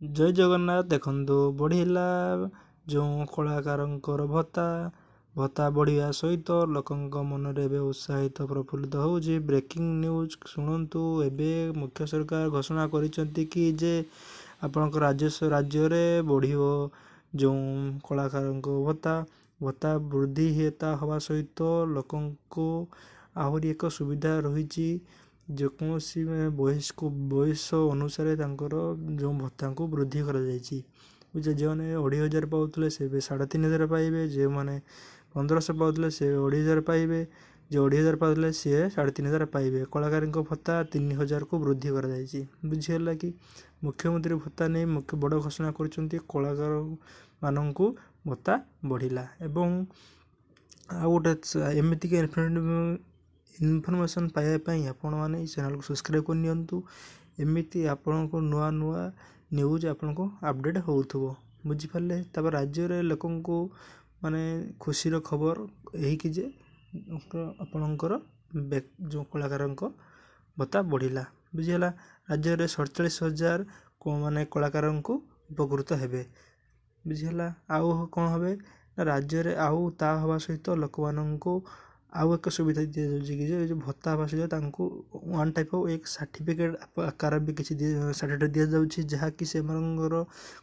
ଜୟ ଜଗନ୍ନାଥ। ଦେଖନ୍ତୁ, ବଢ଼ିଲା ଯେଉଁ କଳାକାରଙ୍କର ଭତ୍ତା ବଢ଼ିବା ସହିତ ଲୋକଙ୍କ ମନରେ ଏବେ ଉତ୍ସାହିତ ପ୍ରଫୁଲ୍ଲିତ ହେଉଛି। ବ୍ରେକିଂ ନ୍ୟୁଜ୍ ଶୁଣନ୍ତୁ। ଏବେ ମୁଖ୍ୟ ସରକାର ଘୋଷଣା କରିଛନ୍ତି କି ଯେ ଆପଣଙ୍କ ରାଜ୍ୟରେ ବଢ଼ିବ ଯେଉଁ କଳାକାରଙ୍କ ଭତ୍ତା ବୃଦ୍ଧି ହେବା ସହିତ ଲୋକଙ୍କୁ ଆହୁରି ଏକ ସୁବିଧା ରହିଛି। ଯେକୌଣସି ବୟସ ଅନୁସାରେ ତାଙ୍କର ଯେଉଁ ଭତ୍ତାଙ୍କୁ ବୃଦ୍ଧି କରାଯାଇଛି। ଯେଉଁମାନେ 2,500 ପାଉଥିଲେ ସେ ଏବେ 3,500 ପାଇବେ। ଯେଉଁମାନେ 1,500 ପାଉଥିଲେ ସେ 2,500 ପାଇବେ। ଯେ 2,500 ପାଉଥିଲେ ସିଏ 3,500 ପାଇବେ। କଳାକାରଙ୍କ ଭତ୍ତା 3,000କୁ ବୃଦ୍ଧି କରାଯାଇଛି। ବୁଝିହେଲା କି? ମୁଖ୍ୟମନ୍ତ୍ରୀ ଭତ୍ତା ନେଇ ବଡ଼ ଘୋଷଣା କରିଛନ୍ତି। କଳାକାରମାନଙ୍କୁ ଭତ୍ତା ବଢ଼ିଲା। ଏବଂ ଆଉ ଗୋଟେ ଏମିତିକି ଇନଫର୍ମେସନ୍ ପାଇବା ପାଇଁ ଆପଣମାନେ ଏହି ଚ୍ୟାନେଲ୍କୁ ସବସ୍କ୍ରାଇବ୍ କରିନିଅନ୍ତୁ। ଏମିତି ଆପଣଙ୍କୁ ନୂଆ ନ୍ୟୁଜ୍ ଆପଣଙ୍କୁ ଅପଡ଼େଟ୍ ହେଉଥିବ। ବୁଝିପାରିଲେ? ତାପରେ ରାଜ୍ୟରେ ଲୋକଙ୍କୁ ଖୁସିର ଖବର ଏହିକି ଯେ ଆପଣଙ୍କର ଯେଉଁ କଳାକାରଙ୍କ ଭତ୍ତା ବଢ଼ିଲା। ବୁଝିହେଲା? ରାଜ୍ୟରେ 47,000 କଳାକାରଙ୍କୁ ଉପକୃତ ହେବେ। ବୁଝିହେଲା? ଆଉ କ'ଣ ହେବେ ନା ରାଜ୍ୟରେ ଆଉ ତା ହେବା ସହିତ ଲୋକମାନଙ୍କୁ ଆଉ ଏକ ସୁବିଧା ଦିଆଯାଉଛି କି ଯେ ଯେଉଁ ଭତ୍ତା ହେବା ସହିତ ତାଙ୍କୁ ୱାନ୍ ଟାଇପ୍ ଅଫ୍ ଏକ ସାର୍ଟିଫିକେଟ୍ ଆକାର ବି କିଛି ସାର୍ଟିଫିକେଟ୍ ଦିଆଯାଉଛି, ଯାହାକି ସେମାନଙ୍କର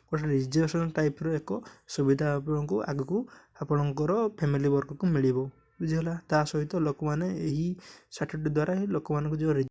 ଗୋଟେ ରିଜର୍ଭେସନ୍ ଟାଇପ୍ର ଏକ ସୁବିଧା ଆପଣଙ୍କୁ ଆଗକୁ ଆପଣଙ୍କର ଫ୍ୟାମିଲି ବର୍ଗକୁ ମିଳିବ। ବୁଝିହେଲା? ତା ସହିତ ଲୋକମାନେ ଏହି ସାର୍ଟିଫିକେଟ୍ ଦ୍ୱାରା ଲୋକମାନଙ୍କୁ ଯେଉଁ